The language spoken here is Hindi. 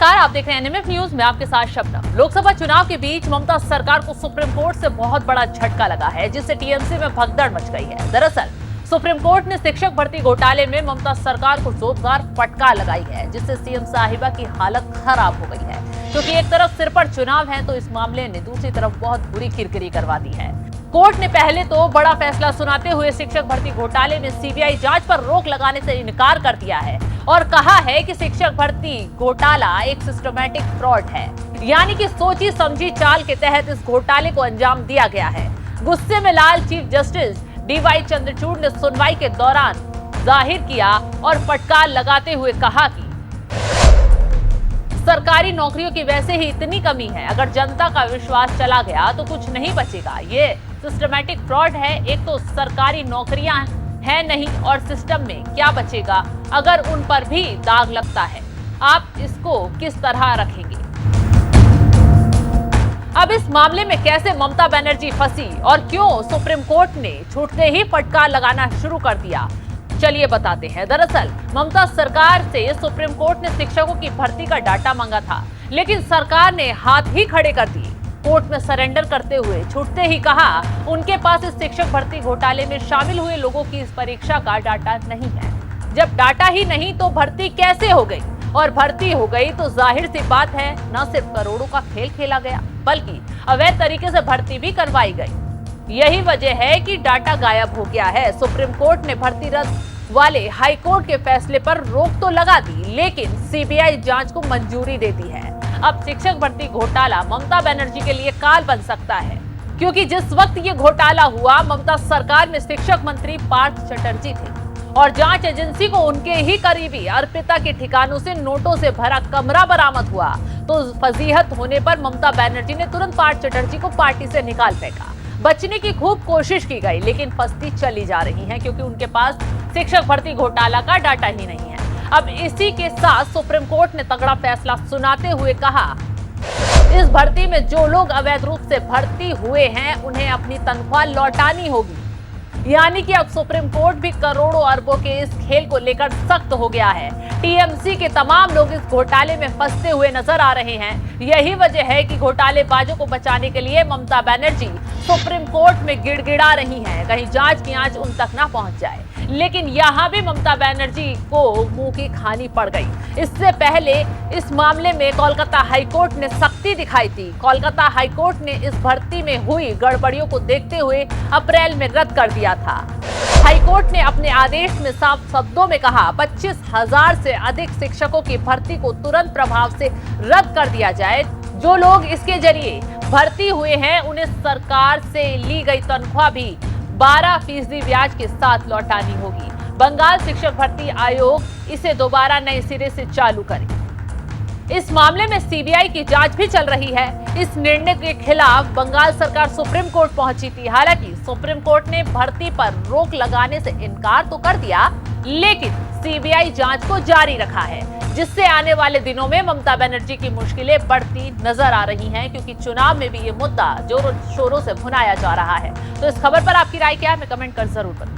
नमस्कार, आप देख रहे हैं एनएमएफ न्यूज में आपके साथ शबनम। लोकसभा चुनाव के बीच ममता सरकार को सुप्रीम कोर्ट से बहुत बड़ा झटका लगा है, जिससे टीएमसी में भगदड़ मच गई है। दरअसल सुप्रीम कोर्ट ने शिक्षक भर्ती घोटाले में ममता सरकार को जोरदार फटकार लगाई है, जिससे सीएम साहिबा की हालत खराब हो गई है। क्योंकि एक तरफ सिर पर चुनाव है, तो इस मामले ने दूसरी तरफ बहुत बुरी किरकिरी करवा दी है। कोर्ट ने पहले तो बड़ा फैसला सुनाते हुए शिक्षक भर्ती घोटाले में सीबीआई जांच पर रोक लगाने से इनकार कर दिया है और कहा है कि शिक्षक भर्ती घोटाला एक सिस्टमैटिक फ्रॉड है, यानी कि सोची समझी चाल के तहत इस घोटाले को अंजाम दिया गया है। गुस्से में लाल चीफ जस्टिस डीवाई चंद्रचूड़ ने सुनवाई के दौरान जाहिर किया और फटकार लगाते हुए कहा कि सरकारी नौकरियों की वैसे ही इतनी कमी है, अगर जनता का विश्वास चला गया तो कुछ नहीं बचेगा। ये सिस्टमैटिक फ्रॉड है। एक तो सरकारी नौकरियां है नहीं और सिस्टम में क्या बचेगा अगर उन पर भी दाग लगता है। आप इसको किस तरह रखेंगे? अब इस मामले में कैसे ममता बनर्जी फंसी और क्यों सुप्रीम कोर्ट ने छूटते ही फटकार लगाना शुरू कर दिया, चलिए बताते हैं। दरअसल ममता सरकार से सुप्रीम कोर्ट ने शिक्षकों की भर्ती का डाटा मांगा था, लेकिन सरकार ने हाथ ही खड़े कर दिए। कोर्ट में सरेंडर करते हुए छूटते ही कहा उनके पास इस शिक्षक भर्ती घोटाले में शामिल हुए लोगों की इस परीक्षा का डाटा नहीं है। जब डाटा ही नहीं तो भर्ती कैसे हो गई, और भर्ती हो गई तो जाहिर सी बात है न सिर्फ करोड़ों का खेल खेला गया, बल्कि अवैध तरीके से भर्ती भी करवाई गई। यही वजह है कि डाटा गायब हो गया है। सुप्रीम कोर्ट ने भर्ती रद्द वाले हाई कोर्ट के फैसले पर रोक तो लगा दी, लेकिन सीबीआई जांच को मंजूरी दे दी है। अब शिक्षक भर्ती घोटाला ममता बनर्जी के लिए काल बन सकता है, क्योंकि जिस वक्त ये घोटाला हुआ ममता सरकार में शिक्षक मंत्री पार्थ चटर्जी थे और जांच एजेंसी को उनके ही करीबी अर्पिता के ठिकानों से नोटों से भरा कमरा बरामद हुआ, तो फजीहत होने पर ममता बनर्जी ने तुरंत पार्थ चटर्जी को पार्टी से निकाल फेंका। बचने की खूब कोशिश की गई, लेकिन फंसती चली जा रही हैं, क्योंकि उनके पास शिक्षक भर्ती घोटाला का डाटा ही नहीं है। अब इसी के साथ सुप्रीम कोर्ट ने तगड़ा फैसला सुनाते हुए कहा इस भर्ती में जो लोग अवैध रूप से भर्ती हुए हैं उन्हें अपनी तनख्वाह लौटानी होगी। यानी कि अब सुप्रीम कोर्ट भी करोड़ों अरबों के इस खेल को लेकर सख्त हो गया है। टीएमसी के तमाम लोग इस घोटाले में फंसते हुए नजर आ रहे हैं। यही वजह है कि घोटालेबाजों को बचाने के लिए ममता बनर्जी सुप्रीम कोर्ट में गिड़गिड़ा रही हैं, कहीं जांच की आंच उन तक ना पहुंच जाए। लेकिन यहां भी ममता बनर्जी को मुंह की खानी पड़ गई। इससे पहले इस मामले में कोलकाता हाईकोर्ट ने सख्ती दिखाई थी। कोलकाता हाईकोर्ट ने इस भर्ती में हुई गड़बड़ियों को देखते हुए अप्रैल में रद्द कर दिया था। हाईकोर्ट ने अपने आदेश में साफ शब्दों में कहा 25,000 से अधिक शिक्षकों की भर्ती को तुरंत प्रभाव से रद्द कर दिया जाए। जो लोग इसके जरिए भर्ती हुए हैं उन्हें सरकार से ली गई तनख्वाह भी 12% ब्याज के साथ लौटानी होगी। बंगाल शिक्षक भर्ती आयोग इसे दोबारा नए सिरे से चालू करे। इस मामले में सीबीआई की जांच भी चल रही है। इस निर्णय के खिलाफ बंगाल सरकार सुप्रीम कोर्ट पहुंची थी। हालांकि सुप्रीम कोर्ट ने भर्ती पर रोक लगाने से इनकार तो कर दिया, लेकिन सीबीआई जांच को जारी रखा है, जिससे आने वाले दिनों में ममता बनर्जी की मुश्किलें बढ़ती नजर आ रही हैं, क्योंकि चुनाव में भी ये मुद्दा जोरों शोरों से भुनाया जा रहा है। तो इस खबर पर आपकी राय क्या है, हमें कमेंट कर जरूर बताएं।